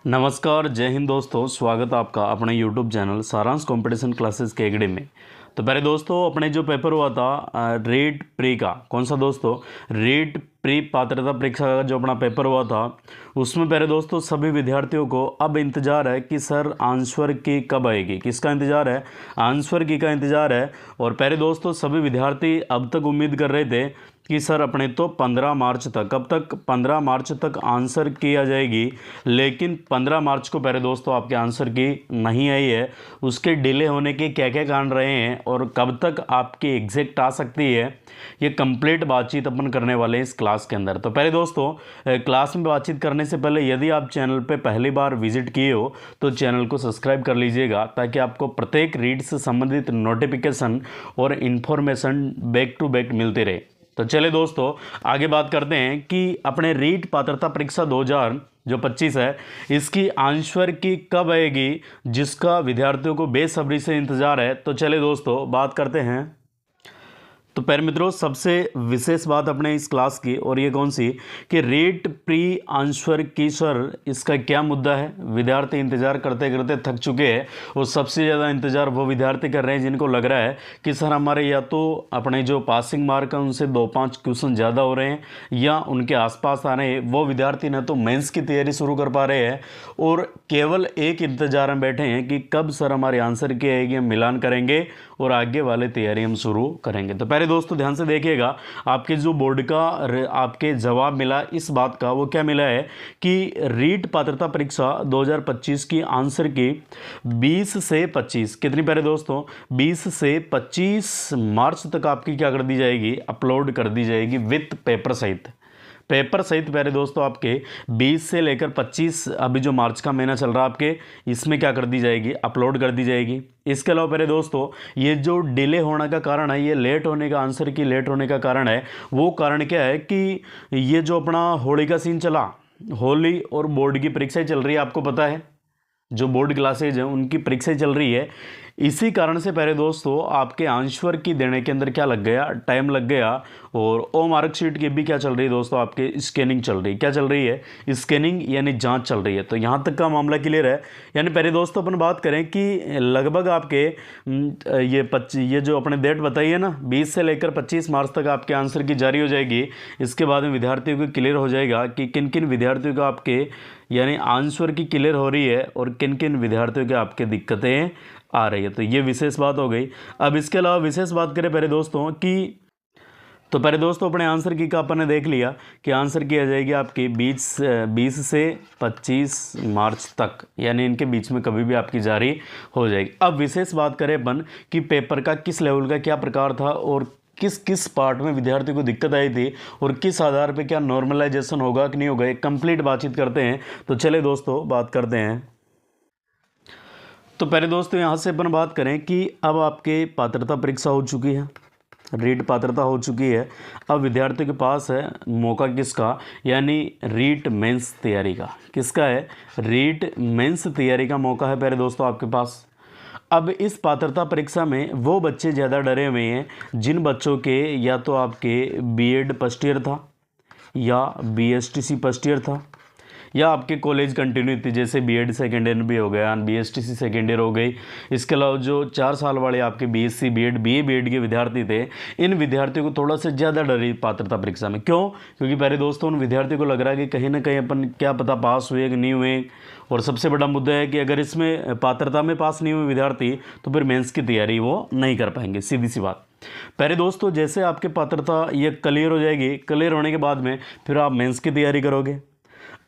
नमस्कार, जय हिंद दोस्तों। स्वागत है आपका अपने यूट्यूब चैनल सारांश कंपटीशन क्लासेस के एकेडमी में। तो पहले दोस्तों अपने जो पेपर हुआ था रीट प्री का, कौन सा दोस्तों, रीट प्री पात्रता परीक्षा का जो अपना पेपर हुआ था, उसमें पहले दोस्तों सभी विद्यार्थियों को अब इंतज़ार है कि सर आंसर की कब आएगी। किसका इंतज़ार है? आंसर की का इंतज़ार है। और पहले दोस्तों सभी विद्यार्थी अब तक उम्मीद कर रहे थे कि सर अपने तो 15 मार्च तक, कब तक, 15 मार्च तक आंसर की आ जाएगी। लेकिन 15 मार्च को पहले दोस्तों आपके आंसर की नहीं आई है। उसके डिले होने के क्या क्या कारण रहे हैं और कब तक आपकी एग्जैक्ट आ सकती है, ये कंप्लीट बातचीत अपन करने वाले हैं इस क्लास के अंदर। तो पहले दोस्तों क्लास में बातचीत करने से पहले यदि आप चैनल पे पहली बार विजिट किए हो तो चैनल को सब्सक्राइब कर लीजिएगा, ताकि आपको प्रत्येक रीड से संबंधित नोटिफिकेशन और इन्फॉर्मेशन बैक टू बैक मिलते रहे। तो चले दोस्तों आगे बात करते हैं कि अपने रीट पात्रता परीक्षा 2025 है, इसकी आंसर की कब आएगी, जिसका विद्यार्थियों को बेसब्री से इंतजार है। तो चले दोस्तों बात करते हैं। तो प्यारे मित्रों, सबसे विशेष बात अपने इस क्लास की, और ये कौन सी, कि रीट प्री आंसर की सर इसका क्या मुद्दा है। विद्यार्थी इंतजार करते करते थक चुके हैं, और सबसे ज़्यादा इंतजार वो विद्यार्थी कर रहे हैं जिनको लग रहा है कि सर हमारे या तो अपने जो पासिंग मार्क है उनसे 2-5 क्वेश्चन ज़्यादा हो रहे हैं, या उनके आसपास आ रहे हैं। वो विद्यार्थी न तो मेंस की तैयारी शुरू कर पा रहे हैं, और केवल एक इंतजार में बैठे हैं कि कब सर हमारे आंसर की आएगी, हम मिलान करेंगे और आगे वाले तैयारी हम शुरू करेंगे। तो पहले दोस्तों ध्यान से देखिएगा, आपके जो बोर्ड का आपके जवाब मिला इस बात का, वो क्या मिला है कि रीट पात्रता परीक्षा 2025 की आंसर की 20 से 25, कितनी प्यारे दोस्तों, 20 से 25 मार्च तक आपकी क्या कर दी जाएगी, अपलोड कर दी जाएगी विथ पेपर सहित। पेपर सहित प्यारे दोस्तों आपके 20 से लेकर 25, अभी जो मार्च का महीना चल रहा है आपके, इसमें क्या कर दी जाएगी, अपलोड कर दी जाएगी। इसके अलावा प्यारे दोस्तों ये जो डिले होने का कारण है, ये लेट होने का, आंसर की लेट होने का कारण है, वो कारण क्या है कि ये जो अपना होली का सीन चला, होली और बोर्ड की परीक्षाएं चल रही है, आपको पता है जो बोर्ड क्लासेज हैं उनकी परीक्षाएं चल रही है। इसी कारण से पहले दोस्तों आपके आंसर की देने के अंदर क्या लग गया, टाइम लग गया। और ओ मार्कशीट की भी क्या चल रही है दोस्तों, आपके स्कैनिंग चल रही है। क्या चल रही है? स्कैनिंग यानी जांच चल रही है। तो यहाँ तक का मामला क्लियर है। यानी पहले दोस्तों अपन बात करें कि लगभग आपके ये जो अपने डेट बताई है ना, 20 से लेकर 25 मार्च तक आपके आंसर की जारी हो जाएगी। इसके बाद में विद्यार्थियों को क्लियर हो जाएगा कि किन किन विद्यार्थियों का आपके यानी आंसर की क्लियर हो रही है और किन किन विद्यार्थियों के आपके दिक्कतें आ रही है। तो ये विशेष बात हो गई। अब इसके अलावा विशेष बात करें पहले दोस्तों कि, तो पहले दोस्तों अपने आंसर की का अपन ने देख लिया कि आंसर की आ जाएगी आपकी 20 से 25 मार्च तक, यानी इनके बीच में कभी भी आपकी जारी हो जाएगी। अब विशेष बात करें अपन कि पेपर का किस लेवल का क्या प्रकार था और किस किस पार्ट में विद्यार्थियों को दिक्कत आई थी और किस आधार पे क्या नॉर्मलाइजेशन होगा कि नहीं होगा, एक कंप्लीट बातचीत करते हैं। तो चले दोस्तों बात करते हैं। तो पहले दोस्तों यहाँ से अपन बात करें कि अब आपके पात्रता परीक्षा हो चुकी है, रीट पात्रता हो चुकी है। अब विद्यार्थियों के पास है मौका किसका, यानी रीट मेंस तैयारी का। किसका है? रीट मेंस तैयारी का मौका है पहले दोस्तों आपके पास। अब इस पात्रता परीक्षा में वो बच्चे ज़्यादा डरे हुए हैं जिन बच्चों के या तो आपके बीएड फर्स्ट ईयर था या बीएसटीसी फर्स्ट ईयर था, या आपके कॉलेज कंटिन्यू थी, जैसे बीएड सेकेंड ईयर भी हो गया, बीएसटीसी सेकेंड ईयर हो गई। इसके अलावा जो 4 साल वाले आपके बीएससी बीएड बीए बीएड के विद्यार्थी थे, इन विद्यार्थियों को थोड़ा सा ज़्यादा डरी पात्रता परीक्षा में। क्यों? क्योंकि पहले दोस्तों उन विद्यार्थियों को लग रहा है कि कहीं ना कहीं अपन क्या पता पास हुए कि नहीं हुए। और सबसे बड़ा मुद्दा है कि अगर इसमें पात्रता में पास नहीं हुए विद्यार्थी तो फिर मेंस की तैयारी वो नहीं कर पाएंगे, सीधी सी बात। पहले दोस्तों जैसे आपके पात्रता ये क्लियर हो जाएगी, क्लियर होने के बाद में फिर आप मेंस की तैयारी करोगे।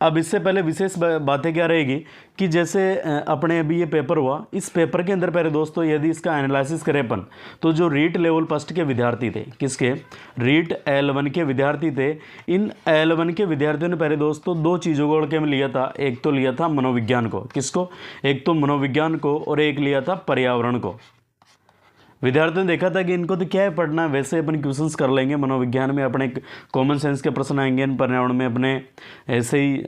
अब इससे पहले विशेष बातें क्या रहेगी कि जैसे अपने अभी ये पेपर हुआ, इस पेपर के अंदर पहले दोस्तों यदि इसका एनालिसिस करें अपन, तो जो रीट लेवल फर्स्ट के विद्यार्थी थे, किसके, रीट L1 के विद्यार्थी थे, इन L1 के विद्यार्थियों ने पहले दोस्तों 2 चीज़ों को के में लिया था। एक तो लिया था मनोविज्ञान को, किसको, एक तो मनोविज्ञान को, और एक लिया था पर्यावरण को। विद्यार्थियों ने देखा था कि इनको तो क्या है पढ़ना, वैसे अपन क्वेश्चंस कर लेंगे, मनोविज्ञान में अपने कॉमन सेंस के प्रश्न आएंगे, पर्यावरण में अपने ऐसे ही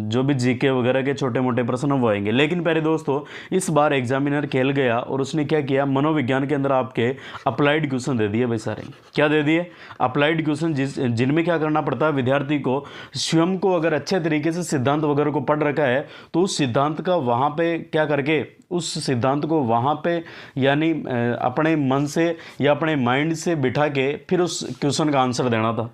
जो भी जीके वगैरह के छोटे मोटे प्रश्न वो आएंगे। लेकिन प्यारे दोस्तों इस बार एग्जामिनर खेल गया और उसने क्या किया, मनोविज्ञान के अंदर आपके अप्लाइड क्वेश्चन दे दिए भाई सारे। क्या दे दिए? अप्लाइड क्वेश्चन, जिनमें क्या करना पड़ता है विद्यार्थी को, स्वयं को अगर अच्छे तरीके से सिद्धांत वगैरह को पढ़ रखा है तो उस सिद्धांत का वहाँ पे क्या करके, उस सिद्धांत को वहाँ पे यानी अपने मन से या अपने माइंड से बिठा के फिर उस क्वेश्चन का आंसर देना था।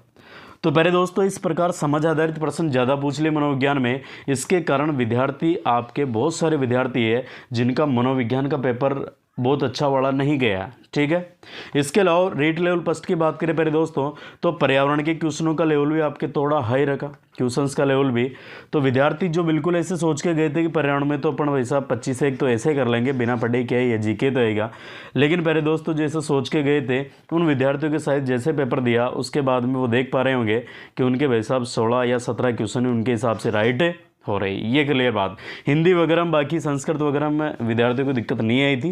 तो पहले दोस्तों इस प्रकार समझ आधारित प्रश्न ज़्यादा पूछ लिए मनोविज्ञान में। इसके कारण विद्यार्थी, आपके बहुत सारे विद्यार्थी है जिनका मनोविज्ञान का पेपर बहुत अच्छा वाला नहीं गया। ठीक है, इसके अलावा रेट लेवल फर्स्ट की बात करें पहले दोस्तों, तो पर्यावरण के क्वेश्चनों का लेवल भी आपके थोड़ा हाई रखा, क्वेश्चंस का लेवल भी। तो विद्यार्थी जो बिल्कुल ऐसे सोच के गए थे कि पर्यावरण में तो अपन वैसा 25 से 1 तो ऐसे कर लेंगे, बिना पढ़े क्या है, ये जीके तो आएगा। लेकिन पहले दोस्तों जैसे सोच के गए थे, उन विद्यार्थियों के साथ जैसे पेपर दिया उसके बाद में वो देख पा रहे होंगे कि उनके हिसाब 16 या 17 क्वेश्चन उनके हिसाब से राइट हो रही, ये क्लियर बात। हिंदी वगैरह में, बाकी संस्कृत वगैरह में विद्यार्थियों को दिक्कत नहीं आई थी,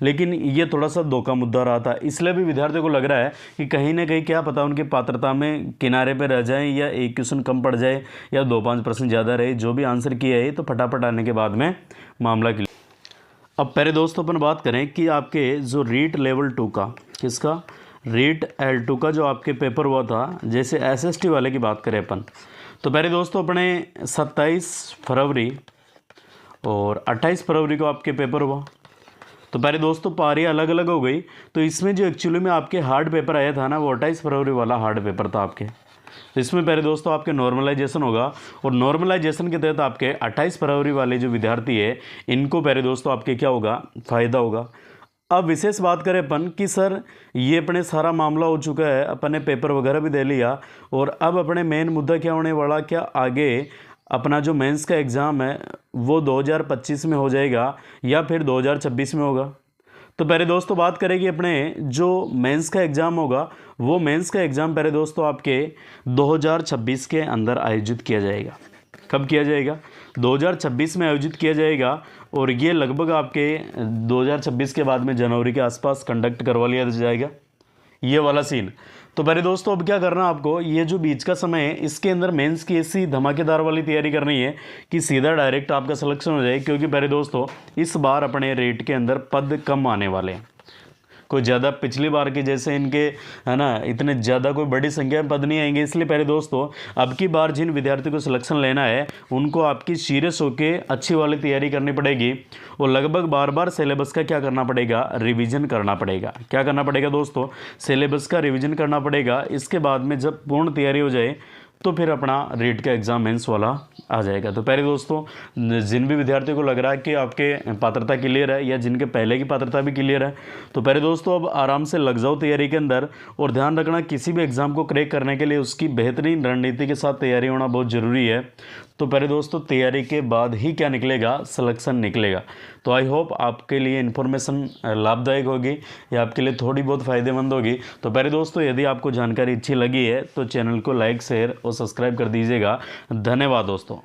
लेकिन ये थोड़ा सा दो का मुद्दा रहा था। इसलिए भी विद्यार्थियों को लग रहा है कि कहीं ना कहीं क्या पता उनकी पात्रता में किनारे पे रह जाए, या एक क्वेश्चन कम पड़ जाए, या 2-5 प्रश्न ज़्यादा रहे। जो भी आंसर किया है तो फटाफट आने के बाद में मामला क्लियर। अब पहले दोस्तों अपन बात करें कि आपके जो रीट लेवल 2 का, किसका, रीट L2 का जो आपके पेपर हुआ था, जैसे SST वाले की बात करें अपन, तो पहले दोस्तों अपने 27 फरवरी और 28 फरवरी को आपके पेपर हुआ। तो पहले दोस्तों पारी अलग अलग हो गई। तो इसमें जो एक्चुअली में आपके हार्ड पेपर आया था ना, वो 28 फरवरी वाला हार्ड पेपर था आपके। तो इसमें पहले दोस्तों आपके नॉर्मलाइजेशन होगा, और नॉर्मलाइजेशन के तहत आपके 28 फरवरी वाले जो विद्यार्थी है इनको पहले दोस्तों आपके क्या होगा, फ़ायदा होगा। अब विशेष बात करें अपन कि सर ये अपने सारा मामला हो चुका है, अपन ने पेपर वगैरह भी दे लिया, और अब अपने मेन मुद्दा क्या होने वाला, क्या आगे अपना जो मेंस का एग्ज़ाम है वो 2025 में हो जाएगा या फिर 2026 में होगा। तो पहले दोस्तों बात करें कि अपने जो मेंस का एग्ज़ाम होगा, वो मेंस का एग्ज़ाम पहले दोस्तों आपके 2026 के अंदर आयोजित किया जाएगा। कब किया जाएगा? 2026 में आयोजित किया जाएगा, और ये लगभग आपके 2026 के बाद में जनवरी के आसपास कंडक्ट करवा लिया जाएगा, ये वाला सीन। तो पहले दोस्तों अब क्या करना आपको, ये जो बीच का समय है इसके अंदर मेंस की ऐसी धमाकेदार वाली तैयारी करनी है कि सीधा डायरेक्ट आपका सिलेक्शन हो जाए। क्योंकि पहले दोस्तों इस बार अपने रेट के अंदर पद कम आने वाले हैं, कोई ज़्यादा पिछली बार के जैसे इनके है ना इतने ज़्यादा कोई बड़ी संख्या में पद नहीं आएंगे। इसलिए पहले दोस्तों अब की बार जिन विद्यार्थियों को सिलेक्शन लेना है उनको आपकी सीरियस होकर अच्छी वाली तैयारी करनी पड़ेगी, और लगभग बार बार सिलेबस का क्या करना पड़ेगा, रिवीजन करना पड़ेगा। क्या करना पड़ेगा दोस्तों, सिलेबस का रिवीजन करना पड़ेगा। इसके बाद में जब पूर्ण तैयारी हो जाए तो फिर अपना रेट का एग्ज़ाम मेंस वाला आ जाएगा। तो पहले दोस्तों जिन भी विद्यार्थियों को लग रहा है कि आपके पात्रता क्लियर है, या जिनके पहले की पात्रता भी क्लियर है, तो पहले दोस्तों अब आराम से लग जाओ तैयारी के अंदर। और ध्यान रखना किसी भी एग्ज़ाम को क्रैक करने के लिए उसकी बेहतरीन रणनीति के साथ तैयारी होना बहुत ज़रूरी है। तो पहले दोस्तों तैयारी के बाद ही क्या निकलेगा, सिलेक्शन निकलेगा। तो आई होप आपके लिए इन्फॉर्मेशन लाभदायक होगी या आपके लिए थोड़ी बहुत फ़ायदेमंद होगी। तो पहले दोस्तों यदि आपको जानकारी अच्छी लगी है तो चैनल को लाइक, शेयर और सब्सक्राइब कर दीजिएगा। धन्यवाद दोस्तों।